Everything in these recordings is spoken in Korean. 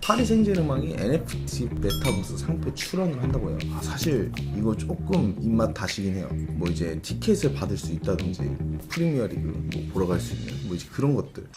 파리 생제르맹이 NFT 메타버스 상표 출원을 한다고 해요. 사실 이거 조금 입맛 다시긴 해요. 뭐 이제 티켓을 받을 수 있다든지 프리미어리그 뭐 보러 갈 수 있는 뭐 이제 그런 것들.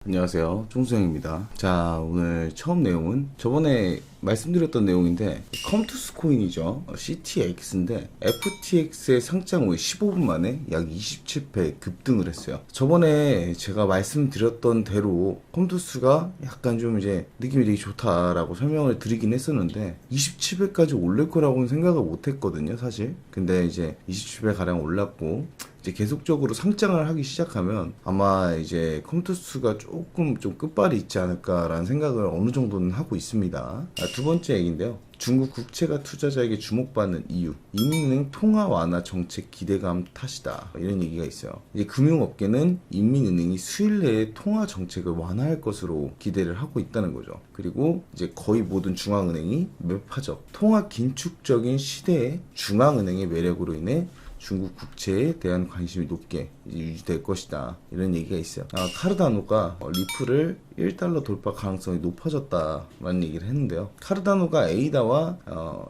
안녕하세요, 종수형입니다. 자, 오늘 처음 내용은 저번에 말씀드렸던 내용인데 컴투스 코인이죠. CTX인데 FTX의 상장 후에 15분 만에 약 27배 급등을 했어요. 저번에 제가 말씀드렸던 대로 컴투스가 약간 좀 이제 느낌이 되게 좋다라고 설명을 드리긴 했었는데 27배까지 올릴 거라고는 생각을 못 했거든요, 사실. 근데 이제 27배 가량 올랐고 이제 계속적으로 상장을 하기 시작하면 아마 이제 컴투스가 조금 좀 끝발이 있지 않을까라는 생각을 어느 정도는 하고 있습니다. 두 번째 얘기인데요. 중국 국채가 투자자에게 주목받는 이유, 인민은행 통화 완화 정책 기대감 탓이다, 이런 얘기가 있어요. 이제 금융업계는 인민은행이 수일 내에 통화 정책을 완화할 것으로 기대를 하고 있다는 거죠. 그리고 이제 거의 모든 중앙은행이 매파적 통화 긴축적인 시대에 중앙은행의 매력으로 인해 중국 국채에 대한 관심이 높게 유지될 것이다, 이런 얘기가 있어요. 카르다노가 리플을 1달러 돌파 가능성이 높아졌다라는 얘기를 했는데요. 카르다노가 에이다와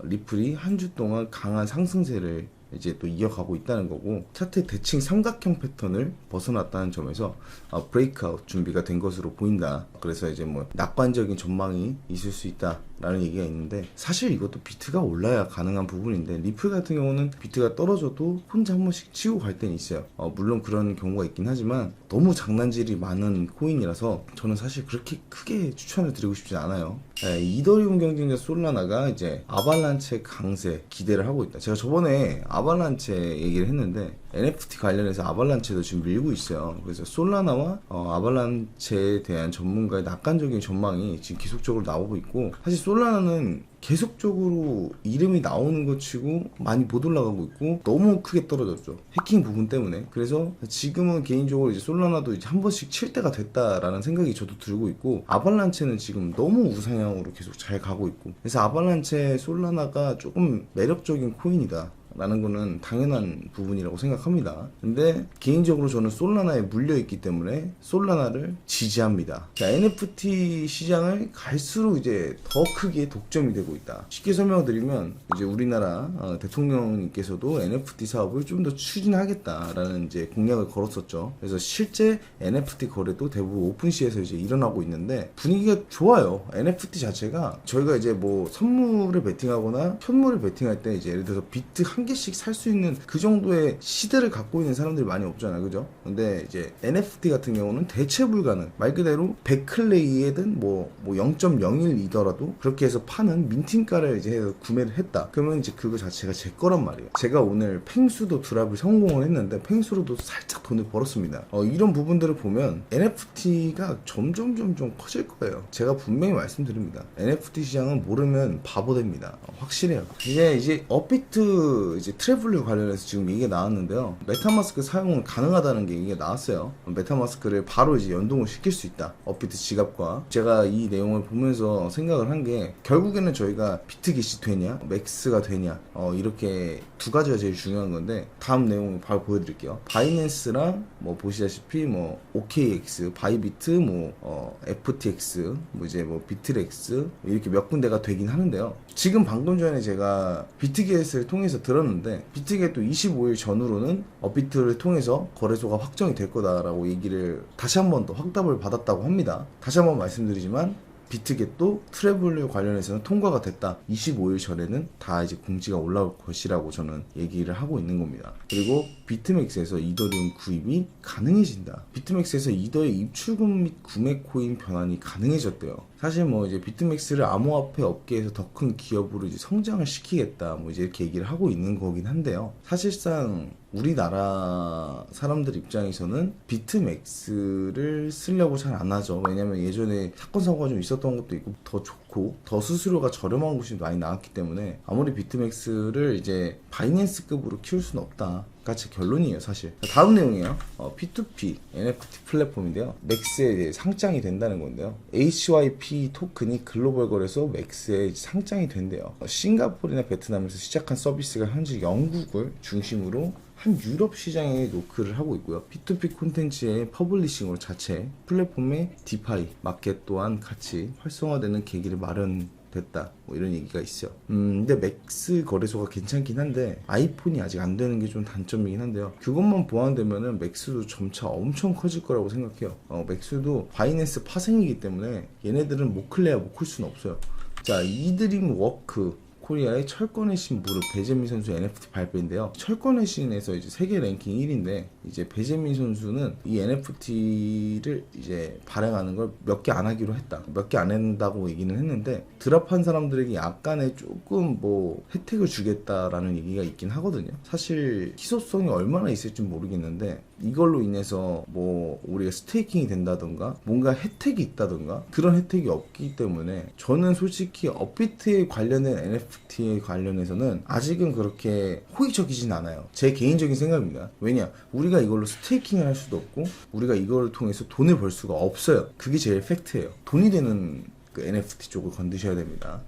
리플이 한 주 동안 강한 상승세를 이제 또 이어가고 있다는 거고, 차트의 대칭 삼각형 패턴을 벗어났다는 점에서 브레이크아웃 준비가 된 것으로 보인다. 그래서 이제 뭐 낙관적인 전망이 있을 수 있다라는 얘기가 있는데, 사실 이것도 비트가 올라야 가능한 부분인데 리플 같은 경우는 비트가 떨어져도 혼자 한 번씩 치고 갈 때는 있어요. 물론 그런 경우가 있긴 하지만 너무 장난질이 많은 코인이라서 저는 사실 그렇게 크게 추천을 드리고 싶지 않아요. 이더리움 경쟁자 솔라나가 이제 아발란체 강세 기대를 하고 있다. 제가 저번에 아발란체 얘기를 했는데 NFT 관련해서 아발란체도 지금 밀고 있어요. 그래서 솔라나와 아발란체에 대한 전문가의 낙관적인 전망이 지금 계속적으로 나오고 있고, 사실 솔라나는 계속적으로 이름이 나오는 것 치고 많이 못 올라가고 있고 너무 크게 떨어졌죠, 해킹 부분 때문에. 그래서 지금은 개인적으로 이제 솔라나도 이제 한 번씩 칠 때가 됐다라는 생각이 저도 들고 있고, 아발란체는 지금 너무 우상향으로 계속 잘 가고 있고, 그래서 아발란체 솔라나가 조금 매력적인 코인이다 라는 거는 당연한 부분이라고 생각합니다. 근데 개인적으로 저는 솔라나에 물려있기 때문에 솔라나를 지지합니다. 자, NFT 시장을 갈수록 이제 더 크게 독점이 되고 있다. 쉽게 설명드리면 이제 우리나라 대통령님께서도 NFT 사업을 좀 더 추진하겠다라는 이제 공약을 걸었었죠. 그래서 실제 NFT 거래도 대부분 오픈시에서 이제 일어나고 있는데 분위기가 좋아요. NFT 자체가 저희가 이제 뭐 선물을 베팅하거나 현물을 베팅할 때 이제 예를 들어서 비트 한 개씩 살 수 있는 그 정도의 시대를 갖고 있는 사람들이 많이 없잖아요, 그죠? 근데 이제 NFT 같은 경우는 대체 불가능, 말 그대로 100클레이에든 뭐 0.01이더라도 그렇게 해서 파는 민팅가를 이제 해서 구매를 했다. 그러면 이제 그거 자체가 제 거란 말이에요. 제가 오늘 팽수도 드랍을 성공을 했는데 팽수로도 살짝 돈을 벌었습니다. 이런 부분들을 보면 NFT가 점점 커질 거예요. 제가 분명히 말씀드립니다. NFT 시장은 모르면 바보 됩니다. 확실해요. 이제 업비트 이제 트래블 관련해서 지금 얘기가 나왔는데요. 메타마스크 사용은 가능하다는 게 얘기가 나왔어요. 메타마스크를 바로 이제 연동을 시킬 수 있다, 업비트 지갑과. 제가 이 내용을 보면서 생각을 한 게, 결국에는 저희가 비트겟이 되냐 맥스가 되냐, 이렇게 두 가지가 제일 중요한 건데, 다음 내용을 바로 보여드릴게요. 바이낸스랑 뭐 보시다시피 뭐 OKX, 바이비트, 뭐 FTX, 뭐 이제 뭐 비트렉스, 이렇게 몇 군데가 되긴 하는데요. 지금 방금 전에 제가 비트겟을 통해서 들었는데, 비트겟도 25일 전후로는 업비트를 통해서 거래소가 확정이 될 거다라고 얘기를 다시 한 번 더 확답을 받았다고 합니다. 다시 한 번 말씀드리지만 비트겟도 트래블 관련해서는 통과가 됐다. 25일 전에는 다 이제 공지가 올라올 것이라고 저는 얘기를 하고 있는 겁니다. 그리고 비트맥스에서 이더리움 구입이 가능해진다. 비트맥스에서 이더의 입출금 및 구매 코인 변환이 가능해졌대요. 사실 뭐 이제 비트맥스를 암호화폐 업계에서 더 큰 기업으로 이제 성장을 시키겠다, 뭐 이제 이렇게 얘기를 하고 있는 거긴 한데요. 사실상 우리나라 사람들 입장에서는 비트맥스를 쓰려고 잘 안 하죠. 왜냐면 예전에 사건 사고가 좀 있었던 것도 있고 더 좋고 더 수수료가 저렴한 곳이 많이 나왔기 때문에 아무리 비트맥스를 이제 바이낸스급으로 키울 수는 없다. 제 결론이에요, 사실. 다음 내용이에요. P2P NFT 플랫폼인데요. 맥스에 상장이 된다는 건데요. HYP 토큰이 글로벌 거래소 맥스에 상장이 된대요. 싱가포르나 베트남에서 시작한 서비스가 현재 영국을 중심으로 한 유럽 시장에 노크를 하고 있고요. P2P 콘텐츠의 퍼블리싱으로 자체 플랫폼의 디파이 마켓 또한 같이 활성화되는 계기를 마련됐다. 뭐 이런 얘기가 있어요. 근데 맥스 거래소가 괜찮긴 한데 아이폰이 아직 안 되는 게 좀 단점이긴 한데요. 그것만 보완되면은 맥스도 점차 엄청 커질 거라고 생각해요. 맥스도 바이낸스 파생이기 때문에 얘네들은 못 클래야 못 클 수는 없어요. 자, 이드림 워크 코리아의 철권의 신 무릎 배재민 선수 NFT 발표인데요. 철권의 신에서 이제 세계 랭킹 1위인데 이제 배재민 선수는 이 NFT를 이제 발행하는 걸 몇 개 안 하기로 했다. 몇 개 안 한다고 얘기는 했는데 드랍한 사람들에게 약간의 조금 뭐 혜택을 주겠다라는 얘기가 있긴 하거든요. 사실 희소성이 얼마나 있을지 모르겠는데 이걸로 인해서 뭐 우리가 스테이킹이 된다던가 뭔가 혜택이 있다던가 그런 혜택이 없기 때문에 저는 솔직히 업비트에 관련된 NFT에 관련해서는 아직은 그렇게 호의적이진 않아요. 제 개인적인 생각입니다. 왜냐? 우리가 이걸로 스테이킹을 할 수도 없고 우리가 이걸 통해서 돈을 벌 수가 없어요. 그게 제일 팩트예요. 돈이 되는 그 NFT 쪽을 건드셔야 됩니다.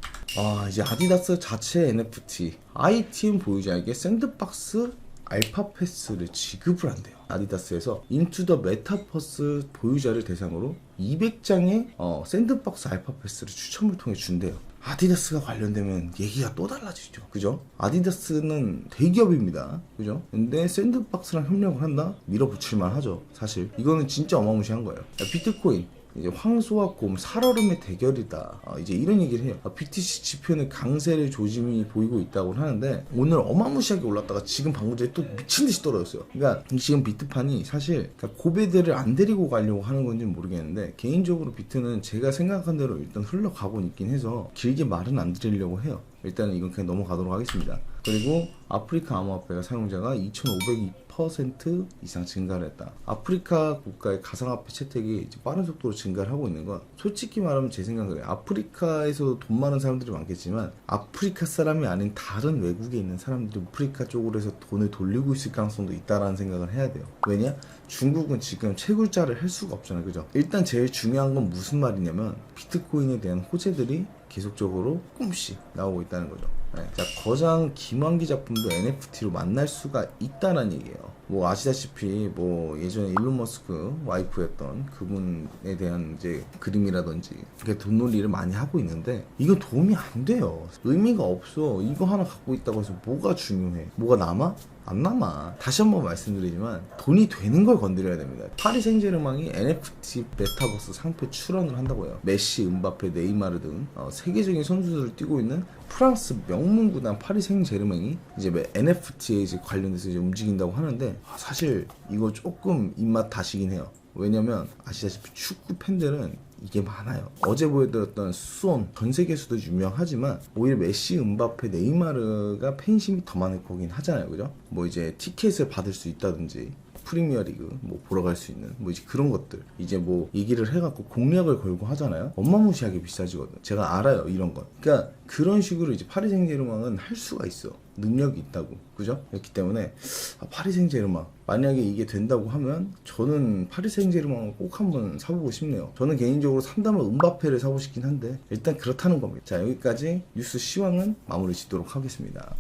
이제 아디다스 자체 NFT ITM 보유자에게 샌드박스 알파 패스를 지급을 한대요. 아디다스에서 인투 더 메타버스 보유자를 대상으로 200장의 샌드박스 알파 패스를 추첨을 통해 준대요. 아디다스가 관련되면 얘기가 또 달라지죠. 그죠? 아디다스는 대기업입니다. 그죠? 근데 샌드박스랑 협력을 한다? 밀어붙일만 하죠. 사실 이거는 진짜 어마무시한 거예요. 비트코인 이제 황소와 곰 살얼음의 대결이다. 이제 이런 얘기를 해요. BTC 지표는 강세를 조짐이 보이고 있다고 하는데 오늘 어마무시하게 올랐다가 지금 방금 전에 또 미친 듯이 떨어졌어요. 그러니까 지금 비트판이 사실 고배들을 안 데리고 가려고 하는 건지는 모르겠는데 개인적으로 비트는 제가 생각한 대로 일단 흘러가고 있긴 해서 길게 말은 안 드리려고 해요. 일단은 이건 그냥 넘어가도록 하겠습니다. 그리고 아프리카 암호화폐가 사용자가 2,502% 이상 증가를 했다. 아프리카 국가의 가상화폐 채택이 이제 빠른 속도로 증가를 하고 있는 건 솔직히 말하면 제 생각은 아프리카에서도 돈 많은 사람들이 많겠지만 아프리카 사람이 아닌 다른 외국에 있는 사람들이 아프리카 쪽으로 해서 돈을 돌리고 있을 가능성도 있다라는 생각을 해야 돼요. 왜냐? 중국은 지금 채굴자를 할 수가 없잖아요. 그죠? 일단 제일 중요한 건 무슨 말이냐면 비트코인에 대한 호재들이 계속적으로 조금씩 나오고 있다는 거죠. 자, 거장 김환기 작품도 NFT로 만날 수가 있다는 얘기예요. 뭐 아시다시피 뭐 예전에 일론 머스크 와이프였던 그분에 대한 이제 그림이라든지 돈놀이를 많이 하고 있는데 이거 도움이 안 돼요. 의미가 없어. 이거 하나 갖고 있다고 해서 뭐가 중요해? 뭐가 남아? 안 남아. 다시 한번 말씀드리지만 돈이 되는 걸 건드려야 됩니다. 파리 생제르맹이 NFT 메타버스 상표 출원을 한다고요. 메시, 음바페, 네이마르 등 세계적인 선수들을 뛰고 있는 프랑스 명문 구단 파리 생제르맹이 이제 NFT에 이제 관련돼서 이제 움직인다고 하는데 사실 이거 조금 입맛 다시긴 해요. 왜냐면 아시다시피 축구 팬들은 이게 많아요. 어제 보여드렸던 수원 전 세계에서도 유명하지만 오히려 메시, 음바페, 네이마르가 팬심이 더 많을 거긴 하잖아요. 그죠? 뭐 이제 티켓을 받을 수 있다든지 프리미어리그 뭐 보러 갈 수 있는 뭐 이제 그런 것들 이제 뭐 얘기를 해갖고 공략을 걸고 하잖아요. 어마무시하게 비싸지거든. 제가 알아요 이런 건. 그러니까 그런 식으로 이제 파리 생제르맹은 할 수가 있어. 능력이 있다고. 그죠? 그렇기 때문에 파리 생제르맹 만약에 이게 된다고 하면 저는 파리 생제르맹을 꼭 한번 사보고 싶네요. 저는 개인적으로 산다면 음바페를 사고 싶긴 한데 일단 그렇다는 겁니다. 자, 여기까지 뉴스 시황은 마무리 짓도록 하겠습니다.